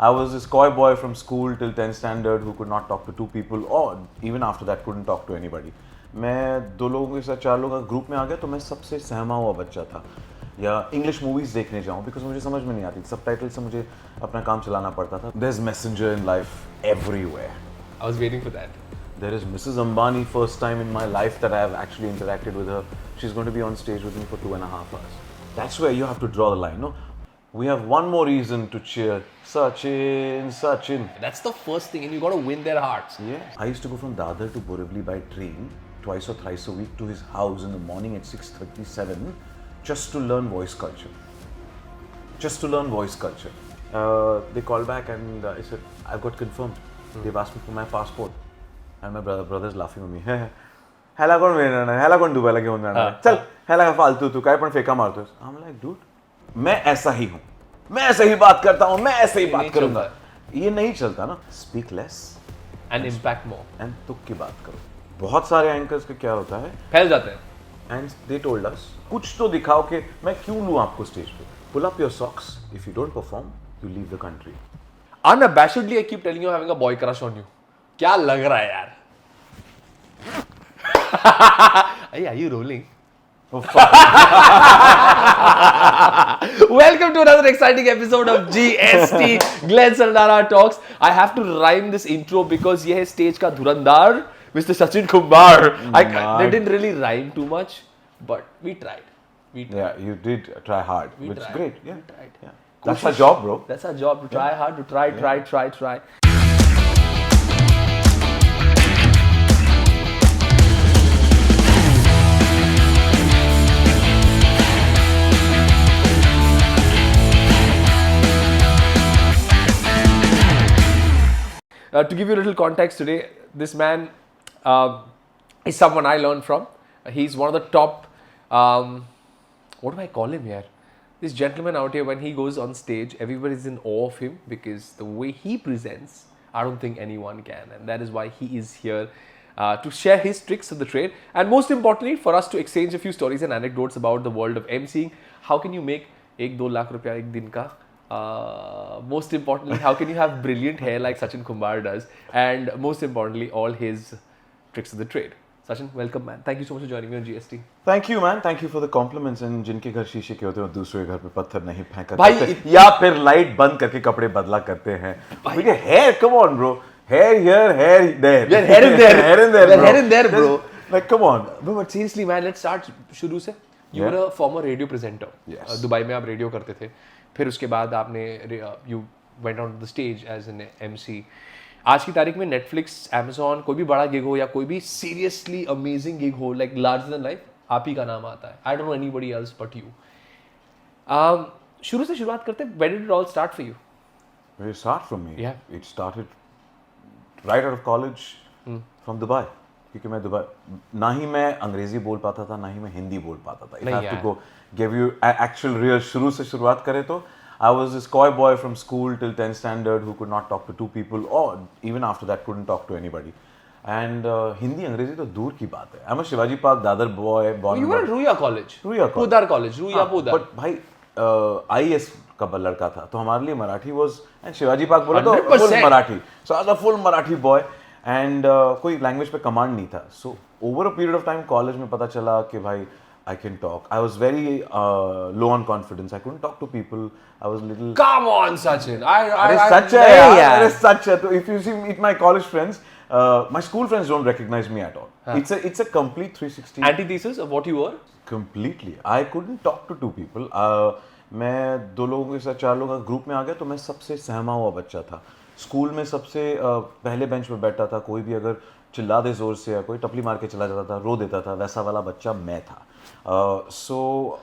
I was this coy boy from school till 10th standard who could not talk to two people or even after that couldn't talk to anybody. मैं दो लोगों के साथ चार लोगों का group में आ गया तो मैं सबसे सहमा हुआ बच्चा था. या इंग्लिश मूवीज देखने जाऊँ बिकॉज मुझे समझ में नहीं आती, सबटाइटल से मुझे अपना काम चलाना पड़ता था. There's messenger in life everywhere. I was waiting for that. There is Mrs. Ambani, first time in my life that I have actually interacted with her. She's going to be on stage with me for 2.5 hours. That's where you have to draw the line, no? We have one more reason to cheer. Sachin, Sachin. That's the first thing, and you got to win their hearts. Yeah. I used to go from Dadar to Borivali by train twice or thrice a week to his house in the morning at 6:37 just to learn voice culture. Just to learn voice culture. They called back and I said, I've got confirmed. They've asked me for my passport. And my brother's laughing at me. ह्याला कोण मिळणार नाही, ह्याला कोण दुबईला घेऊन जाणार आहे, चल ह्याला काय फालतू, तू काय पण फेका मारतोस. I'm like, dude, मैं ऐसा ही हूँ, मैं ऐसे ही बात करता हूँ, मैं ऐसे ही बात करूंगा. ये नहीं चलता ना. Speak less and impact more. and तुक की बात करो. बहुत सारे एंकर्स का क्या होता है, फैल जाते हैं. and they told us, कुछ तो दिखाओ कि मैं क्यों लूँ आपको स्टेज पे. Pull up your socks. If you don't perform, you leave the country. Unabashedly, I keep telling you, having a boy crush on you. क्या लग रहा है यार? Hey, are you rolling? Oh, fuck. Welcome to another exciting episode of GST Glenn Saldana Talks. I have to rhyme this intro because ये है stage का धुरंधार Mr. Sachin Kumar. They didn't really rhyme too much, but we tried. Yeah, you did try hard, which is tried. great. Yeah, We tried. yeah. That's our job, bro. That's our job, to try hard, to try. To give you a little context today, this man is someone I learned from. He's one of the top, what do I call him here? This gentleman out here, when he goes on stage, everybody's in awe of him because the way he presents, I don't think anyone can. And that is why he is here to share his tricks of the trade. And most importantly, for us to exchange a few stories and anecdotes about the world of emceeing. How can you make 1-2 lakh rupiya ek din ka? Most importantly, how can you have brilliant hair like Sachin Kumar does? And most importantly, all his tricks of the trade. Sachin, welcome man. Thank you so much for joining me on GST. Thank you, man. Thank you for the compliments. And जिनके घर शीशे के होते हैं, दूसरे घर पे पत्थर नहीं फेंका करते, या फिर लाइट बंद करके कपड़े बदला करते हैं. Because hair, come on, bro. Hair here, hair there. We're hair in there. Hair in there, bro. Hair in there, bro. Like, come on. No, but seriously, man, let's start शुरू से. You were a former radio presenter. Yes. Dubai में आप radio करते थे. फिर उसके बाद आपने you went on the stage as an MC. आज की तारीख में Netflix, Amazon, कोई भी बड़ा गिग हो या कोई भी seriously amazing गिग हो, like larger than life, आप ही का नाम आता है. I don't know anybody else but you. शुरू से शुरुआत करते हैं. Where did it all start for you? Where did it start from me? Yeah. It started right out of college from Dubai. क्योंकि मैं दुबई, ना ही मैं अंग्रेजी बोल पाता था, ना ही मैं हिंदी बोल पाता था. If I have to go give you actual real शुरू से शुरुआत करें तो I was this coy boy from school till 10th standard who could not talk to two people or even after that couldn't talk to anybody. And Hindi अंग्रेजी तो दूर की बात है. I'm a Shivaji Park Dadar boy. You were at Ruya College. Ruya College. Podar College. Ruya Podar. But भाई IAS का लड़का था तो हमारे लिए Marathi was and Shivaji park बोला तो 100%. full Marathi. So I was a full Marathi boy and कोई लैंग्वेज पे कमांड नहीं था. So over a period of time college में पता चला कि भाई I can talk. I was very low on confidence. I couldn't talk to people. I was little. Come on, Sachin. Such a yaar. Such a. If you see meet my college friends, my school friends don't recognize me at all. It's a complete 360. Antithesis of what you were? Completely. I couldn't talk to two people. मैं दो लोगों के साथ चार लोगों का group में आ गया तो मैं सबसे सहमा हुआ बच्चा था. स्कूल में सबसे पहले बेंच पे बैठा था. कोई भी अगर चिल्ला दे जोर से या कोई टपली मार के चला जाता था, रो देता था, वैसा वाला बच्चा मैं था. So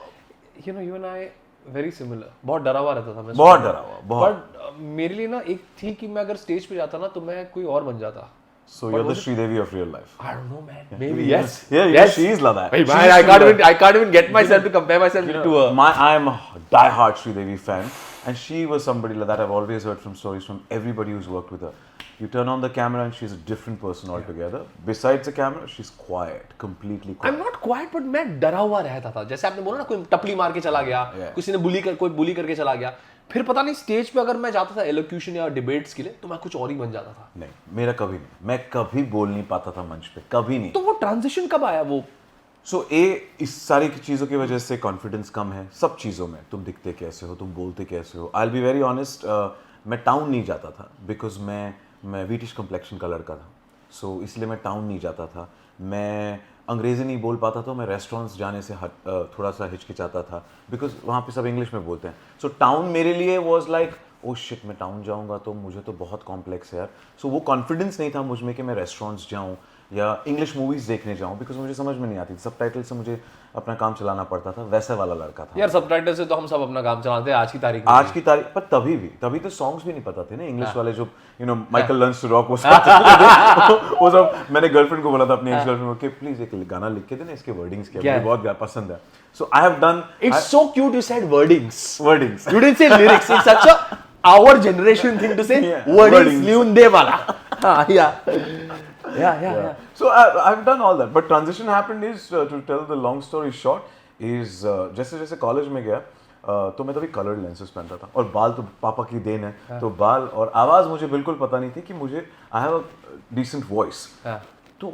you know, you and I very similar. बहुत डरा हुआ रहता था मैं. बहुत डरा हुआ. बहुत. But मेरे लिए ना एक थी कि मैं अगर स्टेज पे जाता ना तो मैं कोई और बन जाता. So you're the Sridevi of real life. I don't know, man. Maybe yes. Yeah, she is like that. Hey, man, I can't even get myself to compare myself to her. I am a die-hard Sridevi fan, and she was somebody like that. I've always heard from stories from everybody who's worked with her. You turn on the camera and she's a different person altogether. Besides the camera, she's quiet, completely quiet. I'm not quiet, but मैं डरा हुआ रहता था. जैसे आपने बोला ना कोई टपली मार के चला गया, किसी ने कोई बुली करके चला गया. फिर पता नहीं स्टेज पे अगर मैं जाता था एलोक्यूशन या डिबेट्स के लिए तो मैं कुछ और ही बन जाता था। नहीं, मेरा कभी नहीं, मैं कभी बोल नहीं पाता था मंच पे, कभी नहीं। तो वो ट्रांजिशन कब आया वो? इस सारी चीज़ों की वजह से कॉन्फिडेंस कम है सब चीज़ों में। तुम दिखते कैसे हो, तुम बोलते कैसे हो। I will be very honest, मैं टाउन नहीं जाता था बिकॉज मैं व्हीटिश कम्प्लेक्शन का लड़का था। इसलिए मैं टाउन नहीं जाता था। मैं अंग्रेज़ी नहीं बोल पाता था। मैं रेस्टोरेंट्स जाने से थोड़ा सा हिचकिचाता था बिकॉज वहाँ पे सब इंग्लिश में बोलते हैं। टाउन मेरे लिए वॉज लाइक ओ शिट, मैं टाउन जाऊँगा तो मुझे तो बहुत कॉम्प्लेक्स है यार। वो कॉन्फिडेंस नहीं था मुझ में कि मैं रेस्टोरेंट्स जाऊँ या इंग्लिश मूवीज़ देखने जाऊँ बिकॉज मुझे समझ में नहीं आती थी। सबटाइटल से मुझे अपना काम चलाना पड़ता था, वैसे वाला लड़का था यार। सबटाइटल से तो हम सब अपना काम चलाते हैं आज की तारीख में। आज की तारीख पर तभी तो सॉन्ग्स भी नहीं पता थे ना इंग्लिश वाले, जो माइकल लर्न्स टू रॉक वो सब मैंने गर्लफ्रेंड को बोला था, अपनी एक्स गर्लफ्रेंड को कि प्लीज एक गाना लिख के देना, इसके वर्डिंग्स क्या मुझे बहुत पसंद है। So I have done. It's so cute you said wordings. You didn't say lyrics. It's such a our generation thing to say. Yeah, Wordings wordings. लिहून दे वाला. Yeah. So I've done all that, but transition happened is to tell the long story short is जैसे जैसे college में गया तो मैं तभी coloured lenses पहनता था और बाल तो पापा की देन है। तो बाल और आवाज़ मुझे बिल्कुल पता नहीं थी कि मुझे I have a decent voice. तो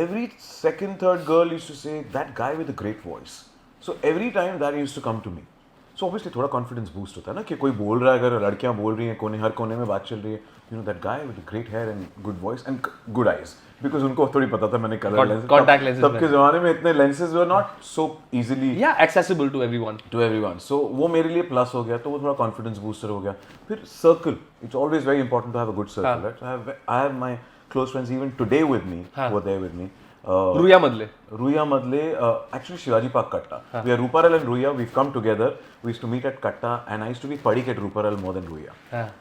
every second third girl used to say that guy with a great voice. So every time that used to come to me. So obviously थोड़ा कॉन्फिडेंस बूस्ट होता है ना कि कोई बोल रहा है, अगर लड़कियां बोल रही हैं हर कोने में बात चल रही है, you know that guy with great hair and good voice and good eyes, because उनको थोड़ी पता था मैंने कलर लेंसेज, कॉन्टैक्ट लेंसेज तब के ज़माने में इतने lenses were not so easily accessible to everyone. सो वो मेरे लिए प्लस हो गया, तो वो थोड़ा कॉन्फिडेंस बूस्टर हो गया। फिर circle, it's always very important to have a good circle, right? I have my close friends even today with me, वो देयर विद मी। रुया मदले, actually Shivaji Park Katta. We are Ruparel and Ruya. We've come together. We used to meet at Katta, and I used to be Padik at Ruparel more than Ruya.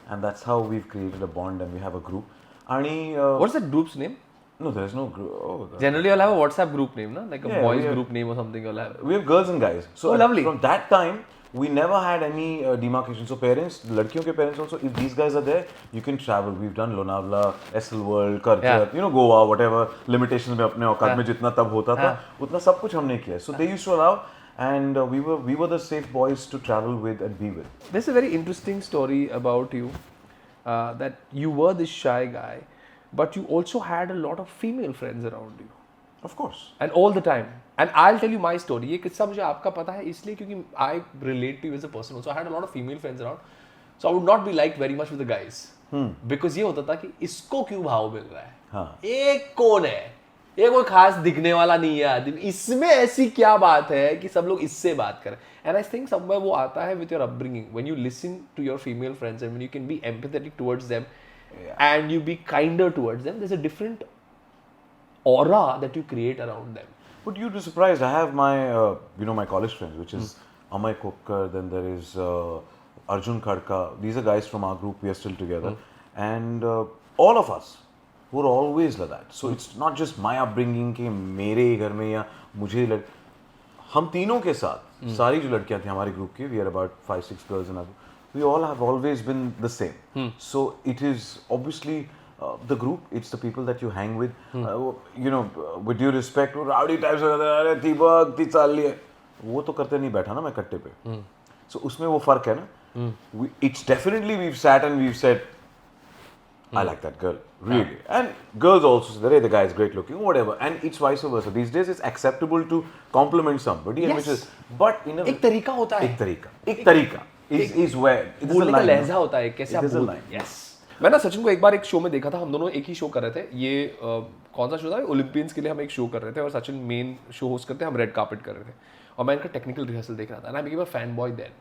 And that's how we've created a bond, and we have a group. What's that group's name? No, there's no group. Oh, Generally, you'll have a WhatsApp group name, no? Like a boys group name or something. You'll have. We have girls and guys. So lovely. From that time, we never had any demarcation. So parents, ladkiyon ke parents also, if these guys are there, you can travel. We've done Lonavala, SL World, Karjat, Goa, whatever. Limitations में अपने औकात में जितना तब होता था, उतना सब कुछ हमने किया. So they used to allow, and we were the safe boys to travel with and be with. There's a very interesting story about you, that you were this shy guy, but you also had a lot of female friends around you. Of course. And all the time. And I'll tell you my story. ये किस्सा मुझे आपका पता है इसलिए क्योंकि I relate to you as a person also. I had a lot of female friends around. So I would not be liked very much with the guys. Because ये होता था कि इसको क्यों भाव मिल रहा है? हाँ. एक कौन है? ये कोई खास दिखने वाला नहीं है आदमी. इसमें ऐसी क्या बात है कि सब लोग इससे बात करें? And I think somewhere वो आता है with your upbringing. When you listen to your female friends and when you can be empathetic towards them, and you be kinder towards them, there's a different aura that you create around them. But you'd be surprised. I have my, my college friends, which is Amay Kokkar, then there is Arjun Khadka. These are guys from our group. We are still together. And all of us were always like that. So it's not just my upbringing कि मेरे घर में या मुझे हम तीनों के साथ सारी जो लड़कियां थी हमारे ग्रुप की, we are about 5-6 girls in our group. We all have always been the same. So it is obviously the group, it's the people that you hang with. With due respect, rowdy types हो जाते हैं, अरे दीपक ती चाल लिए, वो तो करते नहीं बैठा ना मैं कट्टे पे. So उसमें वो फर्क है ना. It's definitely we've sat and we've said, I like that girl, really. And girls also say, hey, the guy is great looking, whatever. And it's vice versa. These days it's acceptable to compliment somebody. Yes. And which is, but in a एक तरीका होता है. एक तरीका is where it is a बोलने का line. लहजा होता है कैसे आप बोलते हैं. Yes. मैं ना सचिन को एक बार एक शो में देखा था, हम दोनों एक ही शो कर रहे थे. ये कौन सा शो था? ओलंपियंस के लिए हम एक शो कर रहे थे और सचिन मेन शो होस्ट करते हैं, हम रेड कार्पेट कर रहे थे और मैं इनका टेक्निकल रिहर्सल देख रहा था. And I became a fan boy then.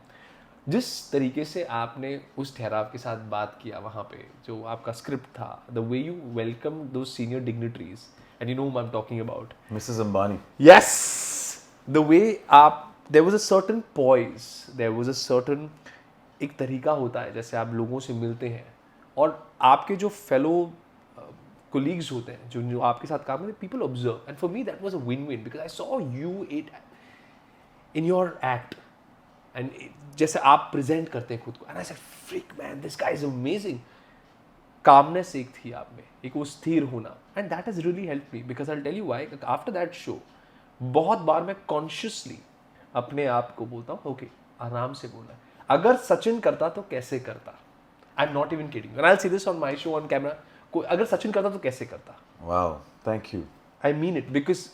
जिस तरीके से आपने उस ठहराव के साथ बात किया वहाँ पे, जो आपका स्क्रिप्ट था, the way you welcome those senior dignitaries, and you know whom I am talking about, Mrs. Ambani. Yes, the way आप, there was a certain poise, there was a certain, एक तरीका होता है जैसे आप लोगों से मिलते हैं और आपके जो फेलो कोलीग्स होते हैं जो आपके साथ काम करते हैं, people observe. And for me that was a win win because I saw you it in your act एंड जैसे आप प्रेजेंट करते हैं खुद को. And I said freak man, this guy is amazing. Calmness एक थी आप में, एक वो स्थिर होना, and that has really help me because I will tell you why. After that show बहुत बार मैं कॉन्शियसली अपने आप को बोलता हूँ ओके आराम से बोलना है. अगर सचिन करता तो कैसे करता? I am not even kidding, and I will see this on my show on camera. अगर सचिन करता तो कैसे करता? Wow, thank you. I mean it, because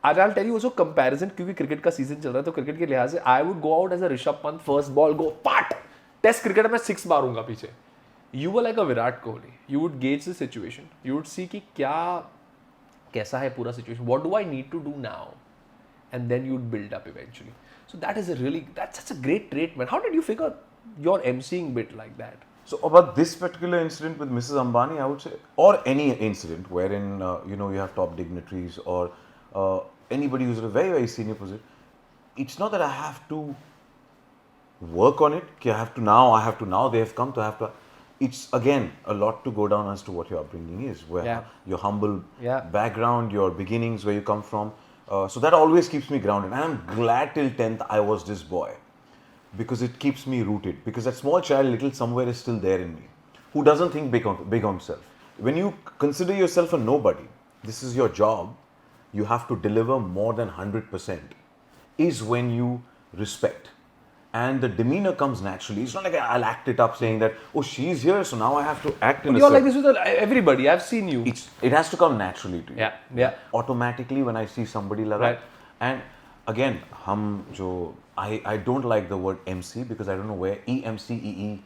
आज I tell you also comparison, क्योंकि क्रिकेट का सीजन चल रहा है, तो क्रिकेट के लिहाज से I would go out as a Rishabh Pant, first ball go पाट. टेस्ट क्रिकेट में 6 मारूंगा पीछे. You were like a Virat Kohli, you would gauge the situation, you would see कि क्या कैसा है पूरा situation, what do I need to do now, and then you'd build up eventually. So that's such a great trait, man. How did you figure your emceeing bit like that? So about this particular incident with Mrs. Ambani, I would say, or any incident wherein you have top dignitaries or anybody who's at a very very senior position, it's not that I have to work on it. I have to now. They have come to have to. It's again a lot to go down as to what your upbringing is, where your humble background, your beginnings, where you come from. So that always keeps me grounded. And I'm glad till 10th I was this boy. Because it keeps me rooted. Because that small child, little somewhere is still there in me. Who doesn't think big on himself. When you consider yourself a nobody, this is your job, you have to deliver more than 100%. Is when you respect. And the demeanor comes naturally. It's not like I'll act it up saying that, oh, she's here, so now I have to act in a You're like this with everybody. I've seen you. It has to come naturally to you. Yeah. Automatically when I see somebody like that. And again, I don't like the word MC because I don't know where EMCEE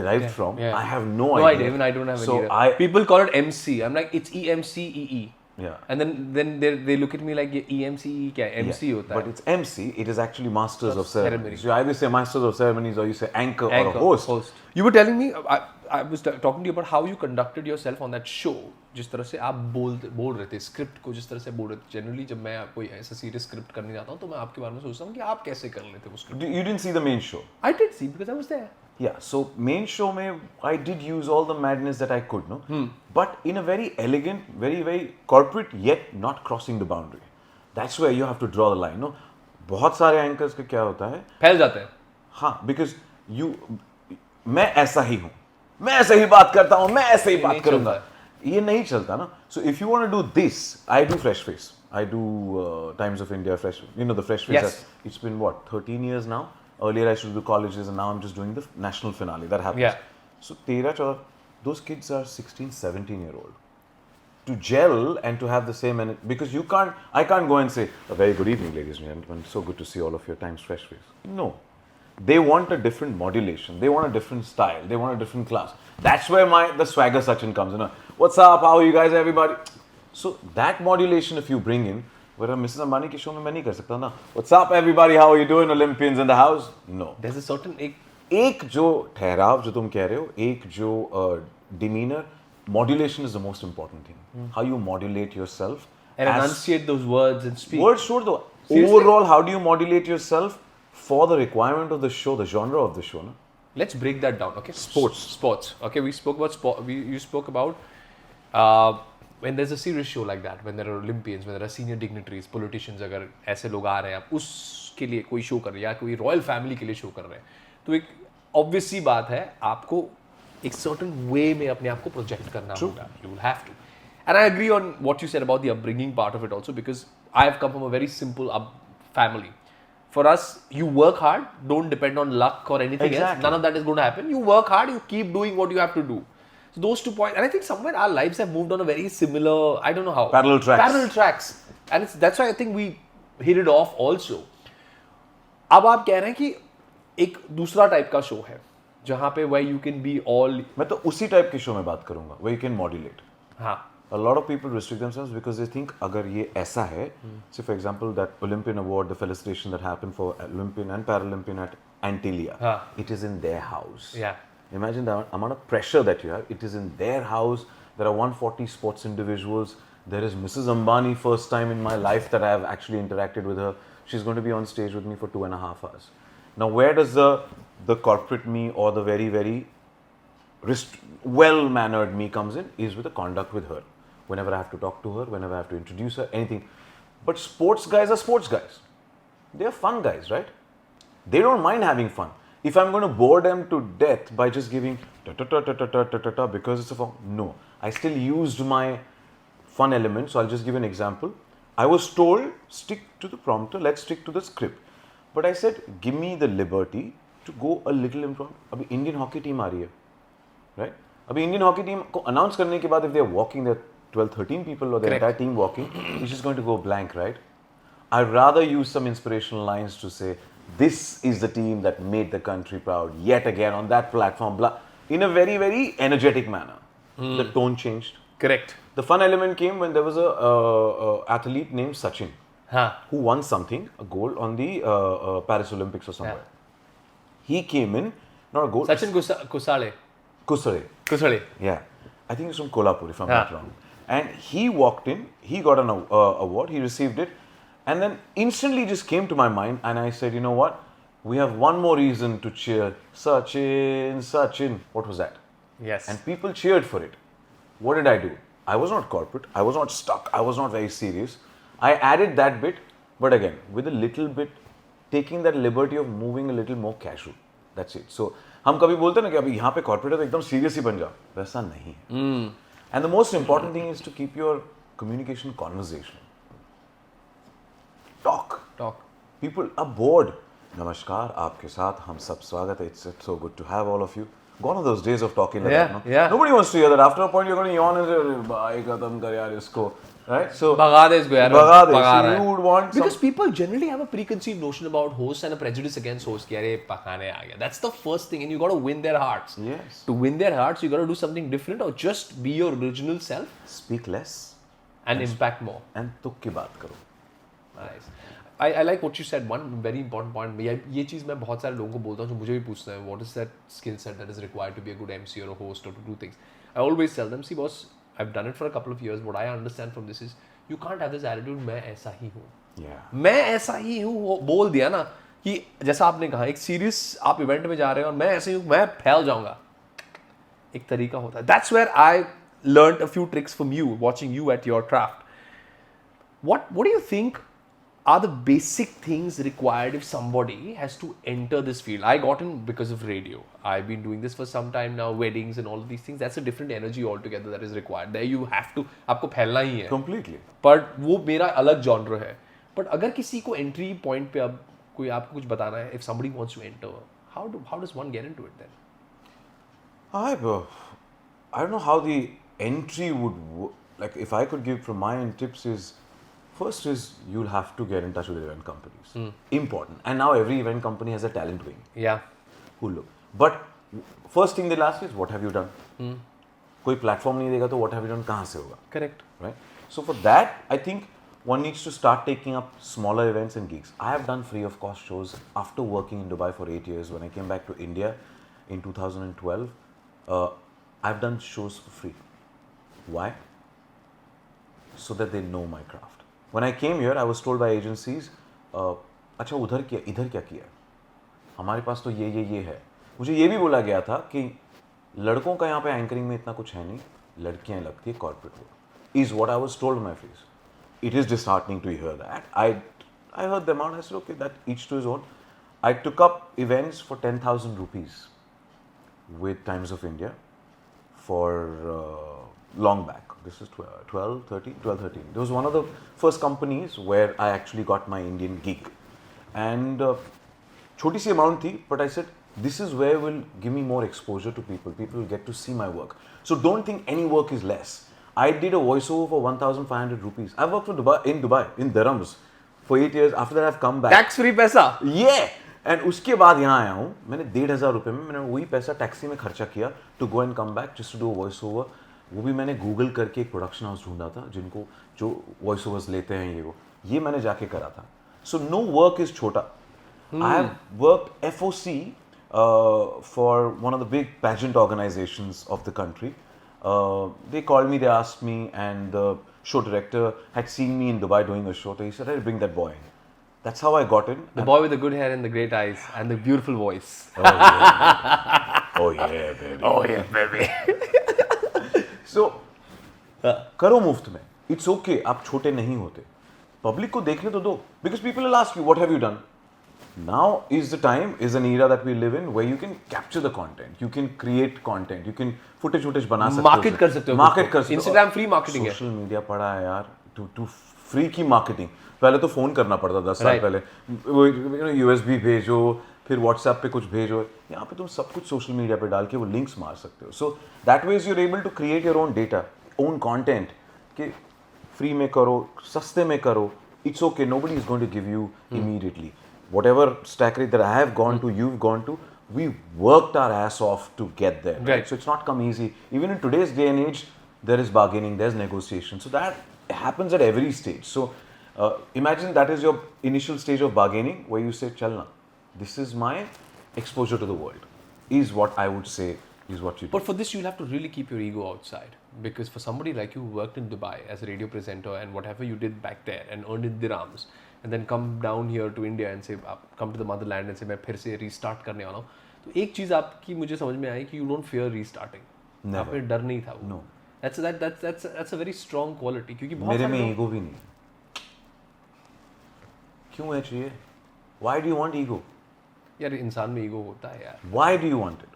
derived from. I have no idea. Even I don't have so any idea. People call it MC. I'm like, it's EMCEE. Yeah. And then they look at me like, EMCE क्या है? MC होता है. But it's MC. It is actually Masters of Ceremonies. You either say Masters of Ceremonies or you say anchor or a host. You were telling me, I was talking to you about how you conducted yourself on that show. जिस तरह से आप बोल रहे थे script को, जिस तरह से बोल रहे थे. जनरली जब मैं कोई ऐसा सीरियस स्क्रिप्ट करने जाता हूँ तो मैं आपके बारे में सोचता हूँ कि आप कैसे कर लेते वो script. You didn't see the main show? I did see because I was there. Yeah, so main show mein I did use all the madness that I could, no? But in a very elegant, very very corporate yet not crossing the boundary. That's where you have to draw the line, no? बहुत सारे anchors का क्या होता है, फैल जाते हैं. हाँ, because मैं ऐसा ही हूँ, मैं ऐसे ही बात करता हूँ, मैं ऐसे ही बात करूँगा, ये नहीं चलता ना. So if you want to do this, I do Fresh Face, I do Times of India Fresh, the Fresh Face. Yes. It's been what, 13 years now. Earlier I used to do colleges and now I'm just doing the national finale. That happens. Yeah. So 13, those kids are 16, 17-year-old. To gel and to have the same, because I can't go and say, a very good evening ladies and gentlemen, so good to see all of your Times Fresh Face. No. They want a different modulation. They want a different style. They want a different class. That's where the swagger Sachin comes in. What's up? How are you guys, everybody? So that modulation if you bring in, where Mrs. Ambani के show में मैं नहीं कर सकता ना. What's up everybody? How are you doing? Olympians in the house? No. There's a certain एक जो ठहराव जो तुम कह रहे हो, एक जो demeanor, modulation is the most important thing. How you modulate yourself and enunciate those words and speak. Words sure though. Overall, how do you modulate yourself for the requirement of the show, the genre of the show? No? Let's break that down. Okay. Sports. Okay, we spoke about sport. You spoke about. When there's a serious show like that, when there are Olympians, when there are senior dignitaries, politicians, अगर ऐसे लोग आ रहे हैं, आप उसके लिए कोई show कर रहे हैं या कोई रॉयल फैमिली के लिए शो कर रहे हैं, तो एक ऑब्वियस सी बात है, आपको एक सर्टन वे में अपने आप को प्रोजेक्ट करना होगा. You will have to. And I agree on what you said about the upbringing part of it also, because I have come from a very simple family. For us, you work hard, don't depend on luck or anything else. None of that is going to happen. You work hard, you keep doing what you have to do. So those 2 points, and I think somewhere our lives have moved on a very similar, I don't know how. Parallel tracks. And that's why I think we hit it off also. अब आप कह रहे हैं कि एक दूसरा type का show है जहाँ पे where you can be all. मैं तो उसी टाइप के शो में बात करूँगा, where you can modulate. हाँ. A lot of people restrict themselves because they think अगर ये ऐसा है, say for example that Olympian award, the felicitation that happened for Olympian and Paralympian at Antalya, it is in their house. Yeah. Imagine the amount of pressure that you have. It is in their house. There are 140 sports individuals. There is Mrs. Ambani, first time in my life that I have actually interacted with her. She's going to be on stage with me for 2.5 hours. Now, where does the corporate me or the very, very well-mannered me comes in is with the conduct with her. Whenever I have to talk to her, whenever I have to introduce her, anything. But sports guys are sports guys. They are fun guys, right? They don't mind having fun. If I'm going to bore them to death by just giving ta-ta-ta-ta-ta-ta-ta-ta because it's a fun, no. I still used my fun element, so I'll just give an example. I was told, stick to the prompter, let's stick to the script. But I said, give me the liberty to go a little in front. अभी Indian hockey team आ रही है, right? अभी Indian hockey team को announce करने के बाद if they are walking, there 12-13 people or the entire team walking, it's just going to go blank, right? I'd rather use some inspirational lines to say, this is the team that made the country proud yet again on that platform, in a very, very energetic manner. The tone changed. Correct. The fun element came when there was a athlete named Sachin, who won something, a gold on the Paris Olympics or somewhere. He came in, not a gold. Sachin Kusale. Kusare. Yeah. I think he's from Kolhapur, if I'm not wrong. And he walked in, he got an award, he received it, and then instantly just came to my mind, and I said, you know what? We have one more reason to cheer. Sachin, Sachin. What was that? Yes. And people cheered for it. What did I do? I was not corporate, I was not stuck, I was not very serious. I added that bit, but again, with a little bit, taking that liberty of moving a little more casual. That's it. So, हम कभी बोलते हैं ना कि अभी यहाँ पे corporate है तो एकदम सीरियस ही बन जाओ, वैसा नहीं है. And the most important thing is to keep your communication conversation. Talk. People are bored. नमस्कार, आपके साथ हम सब स्वागत है. It's so good to have all of you. Gone are those days of talking like that, no? Yeah. Nobody wants to hear that. After a point, you're going to yawn and say, "Bhai, खत्म कर यार इसको." Right? So भगा दे इसको यार. भगा दे. भगा So रहा है. you would want Because people generally have a preconceived notion about hosts and a prejudice against hosts. कि अरे पकाने आ गया. That's the first thing, and you got to win their hearts. Yes. To win their hearts, you got to do something different or just be your original self speak less and impact more. and तुक की बात करो. Nice. I like what you said. One very important point. ये चीज़ मैं बहुत सारे लोगों को बोलता हूँ जो मुझे भी पूछते हैं. What is that skill set that is required to be a good MC or a host or to do things? I always tell them, see boss, I've done it for a couple of years. What I understand from this is you can't have this attitude. मैं ऐसा ही हूँ. Yeah. मैं ऐसा ही हूँ बोल दिया ना कि जैसा आपने कहा एक सीरियस आप इवेंट में जा रहे हो और मैं ऐसे ही हूँ, मैं फैल जाऊंगा. एक तरीका होता है. That's where I learned a few tricks from you, watching you at your craft. What do you think are the basic things required if somebody has to enter this field? I got in because of radio. I've been doing this for some time now, weddings and all of these things. That's a different energy altogether that is required. There you have to, आपको फैलना ही है. Completely. But वो मेरा अलग genre है. But अगर किसी को entry point पे अब कोई आपको कुछ बताना है, if somebody wants to enter, how does one get into it then? I don't know how the entry would work. Like if I could give from my end tips is, first is you'll have to get in touch with event companies. Important. And now every event company has a talent wing. Yeah. Who look. But first thing they'll ask is, what have you done? कोई platform नहीं देगा तो what have you done कहाँ से होगा? Correct. Right? So for that, I think one needs to start taking up smaller events and gigs. I have done free of cost shows after working in Dubai for 8 years. When I came back to India in 2012, I've done shows for free. Why? So that they know my craft. When I came here, I was told by agencies, अच्छा उधर क्या इधर क्या किया? हमारे पास तो ये है. मुझे ये भी बोला गया था कि लड़कों का यहाँ पे एंकरिंग में इतना कुछ है नहीं, लड़कियाँ लगती है corporate work. Is what I was told on my face. It is disheartening to hear that. I heard them out. I said, okay, that each to his own. I took up events for 10,000 rupees with Times of India for long back. This is 12, 13. It was one of the first companies where I actually got my Indian gig. And छोटी सी amount थी, but I said, this is where will give me more exposure to people. People will get to see my work. So don't think any work is less. I did a voiceover for 1,500 rupees. I worked for in dirhams for 8 years. After that, I've come back. Tax free पैसा. Yeah. And उसके बाद यहाँ आया हूँ. मैंने 1,500 रुपए में मैंने वही पैसा टैक्सी में खर्चा किया to go and come back just to do a voiceover. वो भी मैंने गूगल करके एक प्रोडक्शन हाउस ढूंढा था जिनको जो वॉइस ओवर्स लेते हैं ये मैंने जाके करा था. सो नो वर्क इज छोटा. I have worked FOC for one of the big pageant organisations of the country. They called me, they asked me, and the show director had seen me in Dubai doing a show. So he said, "I'll bring that boy in." That's how I got in. The boy with the good hair and the great eyes and the beautiful voice. Oh yeah, baby. Oh yeah, baby. So, करो मुफ्त में. It's okay. आप छोटे नहीं होते. Public को देखने तो दो. Because people will ask you, what have you done? Now is the time, is an era that we live in where you can capture the content. You can create content. You can footage बना सकते हो. Market कर सकते हो. Market कर सकते हो. Instagram free marketing है. Social media पड़ा है यार. To free की marketing. पहले तो फोन करना पड़ता 10 साल पहले. USB भेजो. फिर व्हाट्सएप पे कुछ भेजो, यहाँ पे तुम सब कुछ सोशल मीडिया पे डाल के वो लिंक्स मार सकते हो. So that ways you're able to create your own data, own content, कि फ्री में करो, सस्ते में करो. It's okay, nobody is going to give you immediately. Whatever stack rate that I have gone to, you've gone to, we worked our ass off to get there. Right. So it's not come easy. Even in today's day and age, there is bargaining, there's negotiation. So that happens at every stage. So imagine that is your initial stage of bargaining where you say, Chalna, this is my exposure to the world, is what I would say is what you do. But for this, you'll have to really keep your ego outside. Because for somebody like you who worked in Dubai as a radio presenter and whatever you did back there and earned in dirhams, and then come down here to India and say, come to the motherland and say, मैं फिर से restart करने वाला हूँ. तो एक चीज़ आपकी मुझे समझ में आई कि you don't fear restarting. Never. आप में डर नहीं था वो. No. That's a very strong quality. क्योंकि बहुत मेरे सारे में लोग ईगो भी नहीं है. क्यों है चाहिए? Why do you want ego? यार इंसान में ईगो होता है यार. Why do you want it?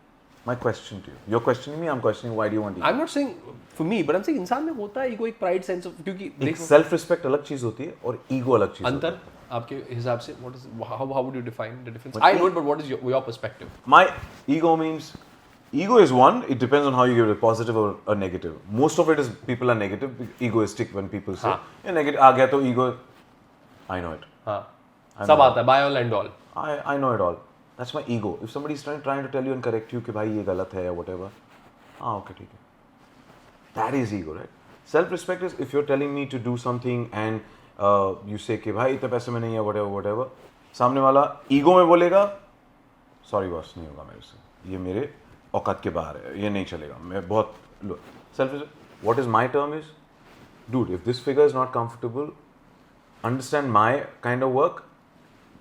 My question to you. You're questioning me, I'm questioning why do you want ego? I'm not saying for me, but I'm saying इंसान में होता है ईगो, एक प्राइड सेंस ऑफ, क्योंकि एक देखो self respect अलग चीज होती है और ईगो अलग चीज होती अंतर आपके हिसाब से what is how would you define the difference? I know it, but what is your perspective? है. My ego means ego is one, it depends on how you give it, positive or a negative. Most of it is people are negative, egoistic when people say ये negative आ गया तो ego. I know it. हाँ सब आता है, buy all and all. I know it all. That's my ego. If somebody is trying to tell you and correct you कि भाई ये गलत है or whatever, okay ठीक है. That is ego, right? Self-respect is if you're telling me to do something and you say कि भाई इतने पैसे में नहीं है whatever, सामने वाला ego में बोलेगा, sorry boss नहीं होगा मेरे से, ये मेरे औकात के बाहर है, ये नहीं चलेगा, मैं बहुत self-respect. What is my term is, dude, if this figure is not comfortable, understand my kind of work,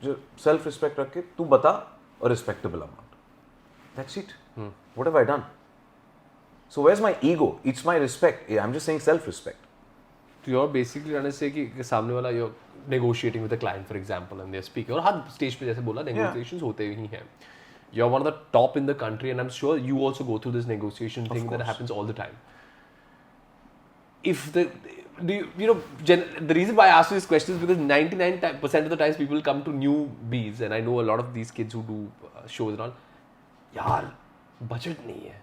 जो self-respect रख के तू बता a respectable amount. That's it. What have I done? So where's my ego? It's my respect. I'm just saying self-respect. So you're basically trying to say कि सामने वाला you're negotiating with a client, for example, and they're speaking. और हर stage पे जैसे बोला negotiations होते ही हैं. You're one of the top in the country, and I'm sure you also go through this negotiation thing that happens all the time. If the reason why I ask you this question is because 99% of the times people come to newbies, and I know a lot of these kids who do shows and all, यार budget नहीं है,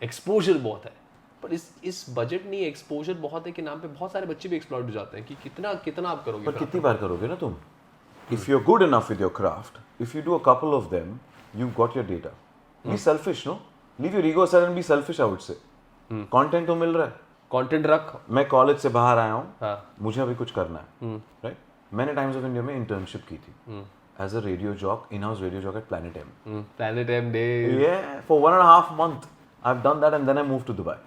exposure बहुत है, पर इस budget नहीं है, exposure बहुत है के नाम पे बहुत सारे बच्चे भी exploit हो जाते हैं कि कितना आप करोगे. पर कितनी बार करोगे ना तुम? If you're good enough with your craft, if you do a couple of them, you've got your data. Be selfish, no? Leave your ego aside and be selfish, I would say. Content तो मिल रहा है. Content रख. मैं college से बाहर आया हूँ, हाँ. मुझे अभी कुछ करना है, राइट? मैंने टाइम्स ऑफ इंडिया में इंटर्नशिप की थी as a radio jock, in house radio jock at Planet M. Planet M days. Yeah, for 1.5 months I've done that and then I moved to Dubai.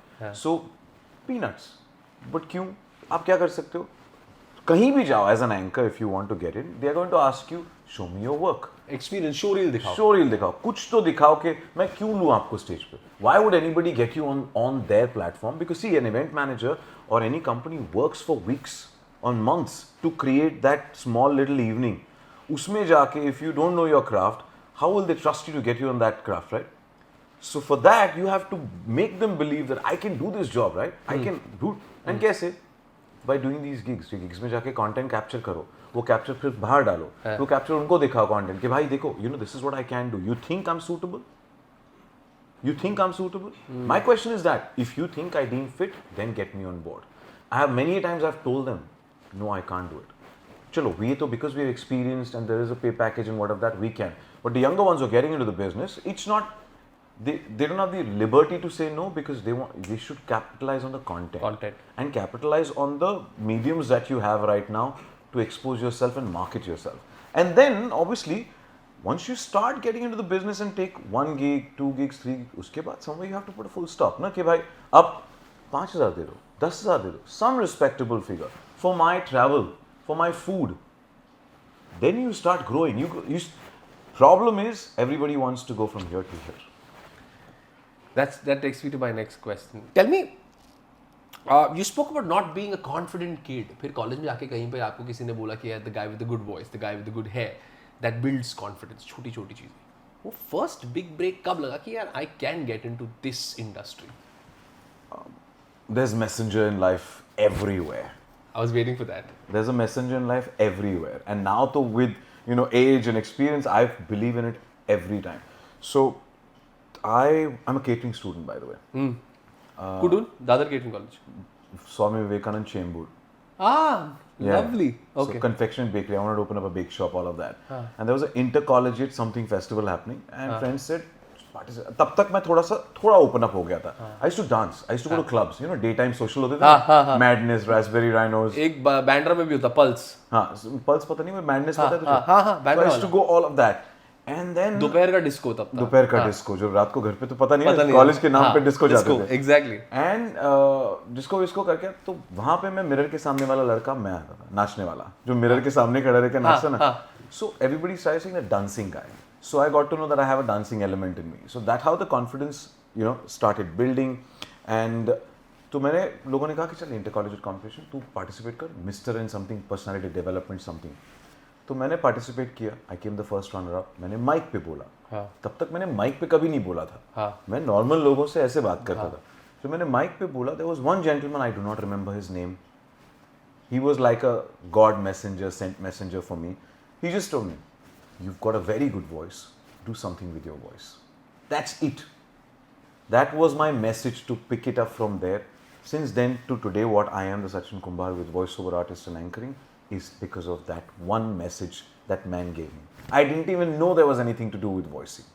So peanuts. But क्यों? आप क्या कर सकते हो? कहीं भी जाओ as an anchor if you want to get in, they are going to ask you, show me your work. Experience, show reel दिखाओ. शो रील दिखाओ, कुछ तो दिखाओ कि मैं क्यों लूँ आपको स्टेज पे. Why would anybody get you on their platform? Because see, an event manager or any company works for weeks or months to create that small little evening. उसमें जाके if you don't know your craft, how will they trust you to get you on that craft, right? So for that you have to make them believe that I can do this job, right? I can do. And कैसे? By doing these gigs. Gigs में जाके content capture करो, वो capture फिर बाहर डालो, वो capture उनको दिखाओ content कि भाई देखो, you know this is what I can do. You think I'm suitable? You think I'm suitable? My question is that if you think I deem fit, then get me on board. I have many times I've told them, no, I can't do it. Chalo, we to because we're experienced and there is a pay package and whatever that we can. But the younger ones who are getting into the business, it's not. They don't have the liberty to say no because they should capitalize on the content and capitalize on the mediums that you have right now to expose yourself and market yourself. And then obviously once you start getting into the business and take 1 gig, 2 gigs, 3 gigs, उसके बाद somewhere you have to put a full stop ना कि भाई अब 5,000 दे दो, 10,000 दे दो, some respectable figure for my travel, for my food. Then you start growing. Problem is everybody wants to go from here to here. That takes me to my next question. Tell me, you spoke about not being a confident kid. फिर college में जाके कहीं पे आपको किसी ने बोला कि यार the guy with the good voice, the guy with the good hair, that builds confidence. छोटी छोटी चीजें. वो first big break कब लगा कि यार I can get into this industry? There's messenger in life everywhere. I was waiting for that. There's a messenger in life everywhere. And now to with age and experience, I believe in it every time. So I'm a catering student, by the way. Kudun, Dadar Catering College. Swami Vivekanand Chembur. Ah, Yeah. lovely. Okay. So confectionery bakery. I wanted to open up a bake shop, all of that. And there was an intercollegiate something festival happening, and friends said, participate. तब तक मैं थोड़ा open up हो गया था. I used to dance. I used to go to clubs. You know, daytime social होते थे. Madness, Raspberry Rhinos. एक बैंड्रा में भी होता पल्स. हाँ, Pulse पता नहीं, Madness पता है तुझे? हाँ, So I used to go all of that. And then दोपहर का डिस्को तब था. दोपहर का डिस्को जो रात को घर पे तो पता नहीं कॉलेज के नाम पे डिस्को जाते थे. एग्जैक्टली. एंड डिस्को विस्को करके तो वहां पे मैं मिरर के सामने वाला लड़का मैं आता था नाचने वाला जो मिरर के सामने खड़ा रह के नाचता ना. So everybody started saying that dancing guy. So I got to know that I have a dancing element in me. So that how the confidence started building. And तो मैंने लोगों ने कहा कि चल इंटर कॉलेज कॉम्पिटिशन तू participate कर mister in something personality development something. तो मैंने पार्टिसिपेट किया. I came the first runner up. मैंने माइक पे बोला. तब तक मैंने माइक पे कभी नहीं बोला था. मैं नॉर्मल लोगों से ऐसे बात करता था. तो मैंने माइक पे बोला. There was one gentleman, I do not remember his name. He was like a god messenger, sent messenger for me. He just told me, you've got a very good voice, do something with your voice. That's it. That was my message to pick it up from there. Since then to today, what I am, the Sachin Kumbar with voiceover artist and anchoring, is because of that one message that man gave me. I didn't even know there was anything to do with voicing.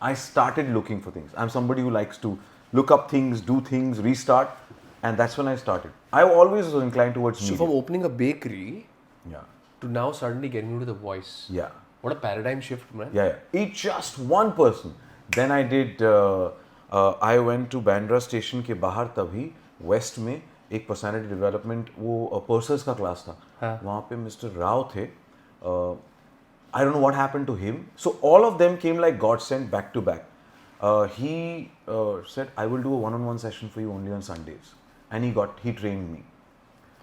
I started looking for things. I'm somebody who likes to look up things, do things, restart, and that's when I started. I always was inclined towards So media. from opening a bakery Yeah. to now suddenly getting into the voice. Yeah. What a paradigm shift, man. Yeah, yeah. It's just one person. Then I did. I went to Bandra station के बाहर तभी waste में एक personality development वो पर्सर्स का class था. वहाँ पे मिस्टर राव थे. I don't know what happened to him. So all of them came like God sent back to back. He said, I will do a one-on-one session for you only on Sundays. And he trained me.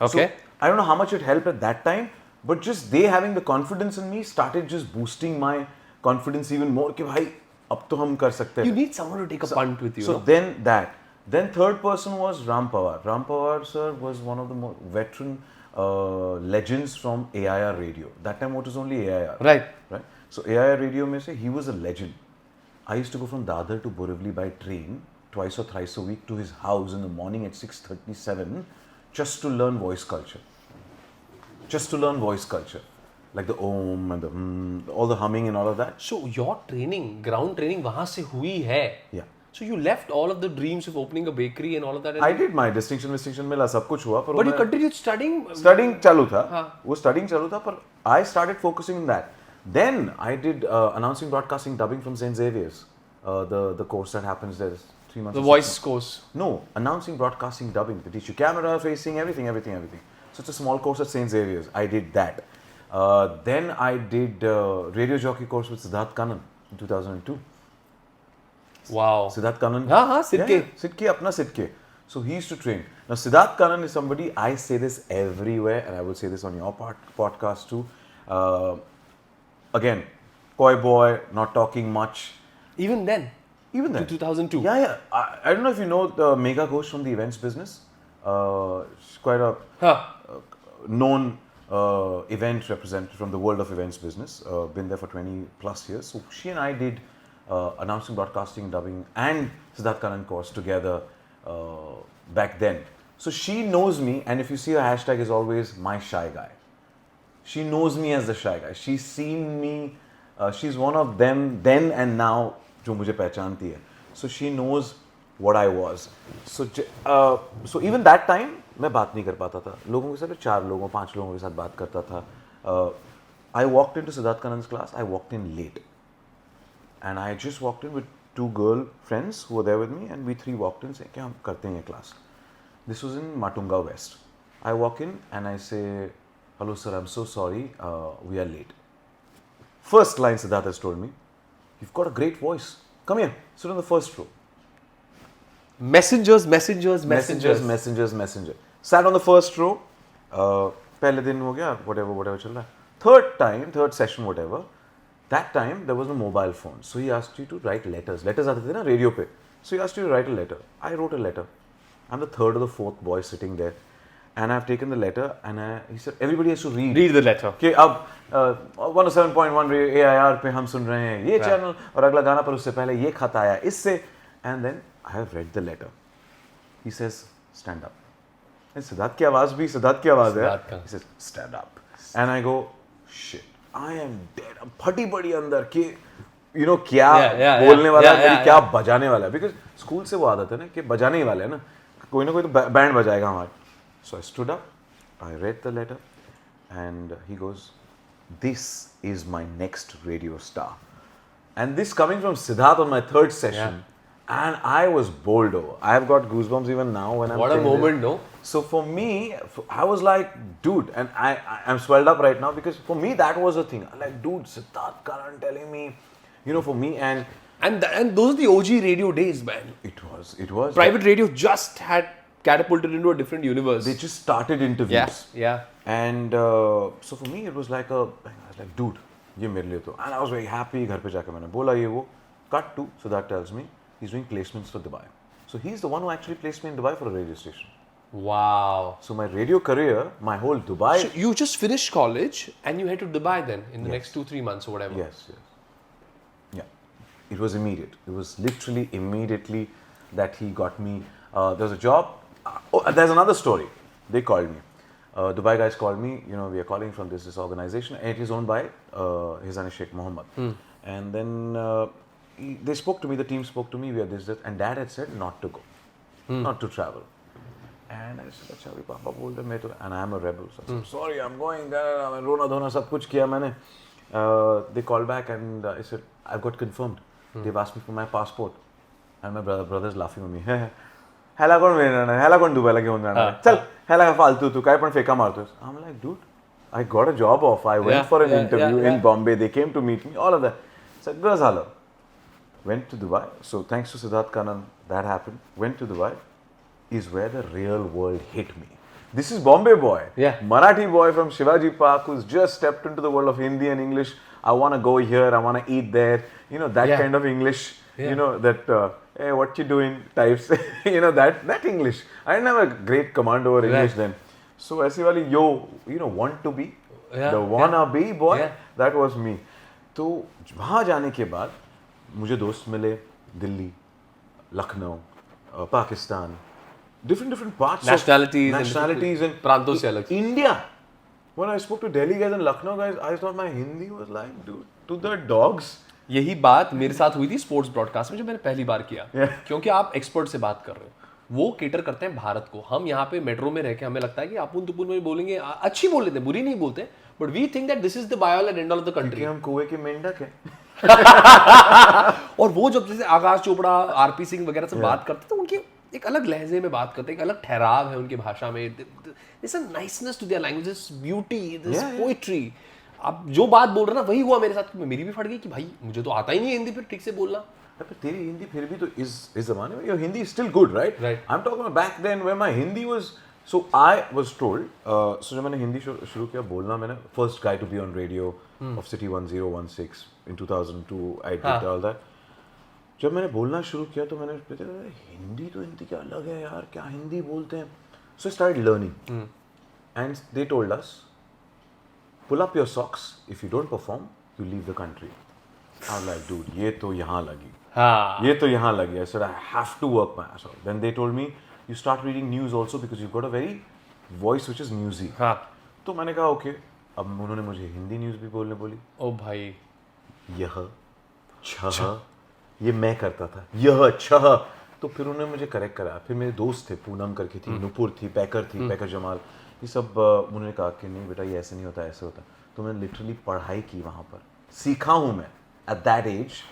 Okay. So, I don't know how much it helped at that time, but just they having the confidence in me started just boosting my confidence even more. कि भाई अब तो हम कर सकते हैं. You need someone to take a punt with you. So no? then that. Then third person was Ram Pawar. Ram Pawar sir was one of the more veteran legends from AIR radio. That time it was only AIR. Right. So AIR radio में से he was a legend. I used to go from Dadar to Borivali by train twice or thrice a week to his house in the morning at 6:37 just to learn voice culture. Just to learn voice culture. Like the om and the all the humming and all of that. So your training, ground training वहाँ से हुई है. Yeah. So you left all of the dreams of opening a bakery and all of that. I did my distinction मिला सब कुछ हुआ पर But you continued studying. studying चालू था. वो studying चालू था पर I started focusing on that. Then I did announcing, broadcasting, dubbing from St. Xavier's. The course that happens there 3 months. The voice course. No, announcing, broadcasting, dubbing. They teach you camera, facing, everything. So it's a small course at St. Xavier's. I did that. Then I did radio jockey course with Siddharth Kannan in 2002. Wow. Siddharth Kannan. Sidke. Yeah, Sidke, apna Sidke. So he used to train. Now Siddharth Kannan is somebody, I say this everywhere and I will say this on your podcast too. Again, coy boy, not talking much. Even then. Even then. 2002. Yeah. I don't know if you know the Mega Ghosh from the events business. She's quite a known event representative from the world of events business. Been there for 20 plus years. So she and I did announcing, broadcasting, dubbing and Siddharth Kannan course together back then. So she knows me, and if you see her hashtag is always my shy guy. She knows me as the shy guy. She's seen me. She's one of them then and now जो मुझे पहचानती है. So she knows what I was. So even that time मैं बात नहीं कर पाता था. लोगों के साथ 4 लोगों 5 लोगों के साथ बात करता था. I walked into Siddharth Kannan's class. I walked in late. And I just walked in with 2 girl friends who were there with me, and we 3 walked in saying, क्या हम करते हैं ये class. This was in Matunga West. I walk in and I say, hello sir, I'm so sorry, we are late. First line Siddharth has told me, you've got a great voice. Come here, sit on the first row. Messenger. Sat on the first row. पहले दिन हो गया, whatever चल रहा है. Third session, whatever. That time there was no mobile phone, so he asked you to write letters. Letters आते थे ना radio पे. So he asked you to write a letter. I wrote a letter. I'm the 3rd or the 4th boy sitting there, and I've taken the letter and he said everybody has to read. Read the letter. कि अब 107.1 AIR पे हम सुन रहे हैं ये channel और अगला गाना पर उससे पहले ये खत आया इससे and then I have read the letter. He says stand up. Siddharth की आवाज भी सिद्धार्थ की आवाज है. He says stand up. And I go shit. I am dead. अब फटी पड़ी अंदर कि you know क्या बोलने वाला है मेरी क्या बजाने वाला है because स्कूल से वो आदत है ना कि बजाने ही वाले है ना कोई ना कोई तो बैंड बजाएगा हमारा. So I stood up, I read the letter and he goes, this is my next radio star. And this coming from Siddharth on my third session and I was bowled over. I have got goosebumps even now when I'm What a moment, no? So for me, I was like, dude, and I'm swelled up right now because for me that was a thing. Like, dude, Siddharth Karan telling me, you know, for me and those are the OG radio days, man. It was. Private radio just had catapulted into a different universe. They just started interviews. Yeah. And so for me it was like I was like, dude, ये मेरे लिए तो. And I was very happy. घर पे जाकर मैंने बोला ये वो. Cut to Siddharth tells me he's doing placements for Dubai. So he's the one who actually placed me in Dubai for a radio station. Wow. So my radio career, my whole Dubai. So you just finished college and you head to Dubai then in the next 2-3 months or whatever. Yes. Yeah. It was immediate. It was literally immediately that he got me. There was a job. There's another story. They called me. Dubai guys called me. You know, we are calling from this organization, and it is owned by His Highness Sheikh Mohammed. And then they spoke to me. The team spoke to me. We are this, and Dad had said not to go, not to travel. And I said, अच्छा अभी पापा बोल रहे मैं तो, and I am a rebel. So I said, sorry, I'm going. मैं रोना धोना सब कुछ किया मैंने. They called back and I said, I've got confirmed. They've asked me for my passport, and my brother's laughing at me. ह्याला कोण मिळणार ह्याला कोण दुबईला घेऊन जाणार चल ह्याला फालतू तू काय पण फेका मारतोस. I'm like, dude, I got a job offer. I went for an interview in Bombay. They came to meet me. All of that. सगळं झालं. Went to Dubai. So thanks to Siddharth Kanan, that happened. Went to Dubai. Is where the real world hit me. This is Bombay boy. Yeah. Marathi boy from Shivaji Park who's just stepped into the world of Hindi and English. I want to go here. I want to eat there. You know, that kind of English. You know, that, hey, what you doing types. You know, that English. I didn't have a great command over English then. So, aise wali, you know, want to be. The wanna be boy. That was me. तो वहाँ जाने के बाद मुझे दोस्त मिले Delhi, Lucknow, Pakistan, different parts nationalities and प्रांतों से अलग. India. When I spoke to Delhi guys and Lucknow guys, I thought my Hindi was like, dude, to the dogs. यही बात मेरे साथ हुई थी स्पोर्ट्स ब्रॉडकास्ट में जब मैंने पहली बार किया. क्योंकि आप एक्सपर्ट से बात कर रहे हो, वो केटर करते हैं भारत को. हम यहाँ पे मेट्रो में रह के हमें लगता है कि अपुन तुपुन में बोलेंगे, अच्छी बोल लेते हैं, बुरी नहीं बोलते, but we think that this is the by all and end all of the country. हम कुएं के मेंढक हैं. और वो जब जैसे आकाश चोपड़ा, आरपी सिंह वगैरह से बात करते तो उनकी एक अलग लहजे में बात करते हैं, एक अलग ठहराव है उनकी भाषा में. There's a niceness to their language, this beauty, this poetry. अब जो बात बोल रहे ना वही हुआ मेरे साथ. मेरी भी फट गई कि भाई मुझे तो आता ही नहीं है हिंदी फिर ठीक से बोलना. पर तेरी हिंदी फिर भी तो इस जमाने में your Hindi is still good, right? I'm talking about back then when my Hindi was. So I was told. So जब मैंने हिंदी शुरू किया बोलना, मैंने first guy to be on radio of City 1016 in 2002. I did all that. जब मैंने बोलना शुरू किया तो मैंने हिंदी तो हिंदी क्या अलग है यार, क्या हिंदी बोलते हैं. So I started learning, and they told us, pull up your socks. If you don't perform, you leave the country. I was like, dude, ये तो यहाँ लगी. ये तो यहाँ लगी. I said, I have to work my ass off. Then they told me, you start reading news also because you've got a very voice which is newsy. तो मैंने कहा okay. अब उन्होंने मुझे हिंदी न्यूज़ भी बोलने बोली. ओ भाई, यह छह ये मैं करता था, यह छह. तो फिर उन्होंने मुझे करेक्ट करा. फिर मेरे दोस्त थे, पूनम करके थी, नुपुर थी, पैकर जमाल, ये सब उन्होंने कहा कि नहीं बेटा ये ऐसे नहीं होता, ऐसे होता. तो मैंने लिटरली पढ़ाई की वहाँ पर, सीखा हूँ मैं at that age,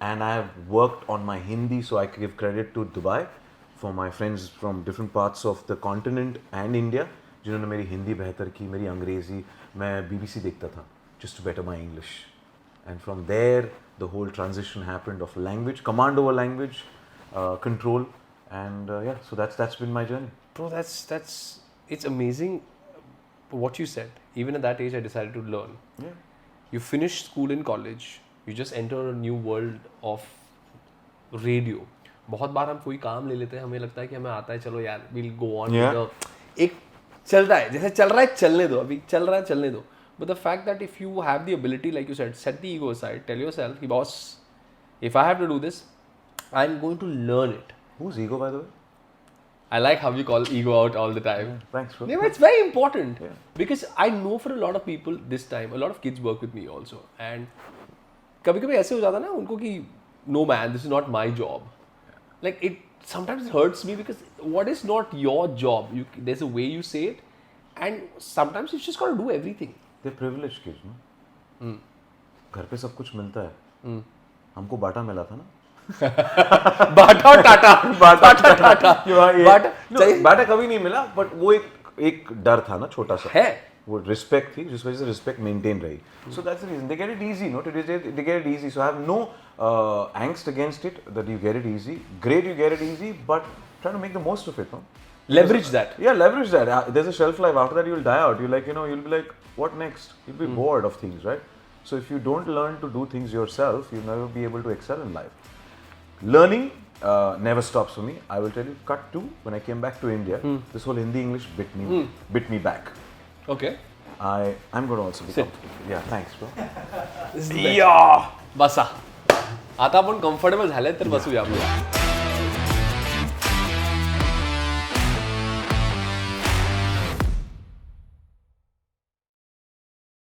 and I have worked on my Hindi. So I give credit to Dubai for my friends from different parts of the continent and India जिन्होंने मेरी हिंदी बेहतर की, मेरी अंग्रेज़ी. मैं BBC देखता था just to better my English, and from there the whole transition happened of language, command over language, control, and so that's been my journey. Bro, that's it's amazing what you said. Even at that age, I decided to learn. Yeah. You finish school in college, you just enter a new world of radio. बहुत बार हम कोई काम ले लेते हैं, हमें लगता है कि हमें आता है, चलो यार we'll go on. एक चलता है, जैसे चल रहा है चलने दो, अभी चल रहा है चलने दो. But the fact that if you have the ability, like you said, set the ego aside, tell yourself, कि boss, if I have to do this, I'm going to learn it. Who's ego, by the way? I like how you call ego out all the time. Thanks, bro. Yeah, but it's very important. Yeah. Because I know for a lot of people this time, a lot of kids work with me also. And कभी-कभी ऐसे हो जाता ना उनको कि no man, this is not my job. Like it sometimes it hurts me because what is not your job? There's a way you say it, and sometimes you just got to do everything. They're privileged kids, no? घर पे सब कुछ मिलता है. हमको बाटा मिला था ना. बाटा और टाटा, बाटा टाटा, बाटा कभी नहीं मिला, बट वो एक डर था ना छोटा सा. है. वो रिस्पेक्ट थी, जिस वजह से रिस्पेक्ट मेंटेन रही. So that's the reason they get it easy, no? They get it easy. So I have no angst against it that you get it easy. Great, you get it easy, but try to make the most of it, no? Leverage that. Yeah, leverage that. There's a shelf life. After that, you'll die out. You'll you'll be like, what next? You'll be bored of things, right? So if you don't learn to do things yourself, you'll never be able to excel in life. Learning never stops for me. I will tell you, cut to when I came back to India, this whole Hindi English bit me back. Okay. I'm going to also become. Yeah, thanks, bro. बसा आता आपण comfortable झाले तर बसूया आपण.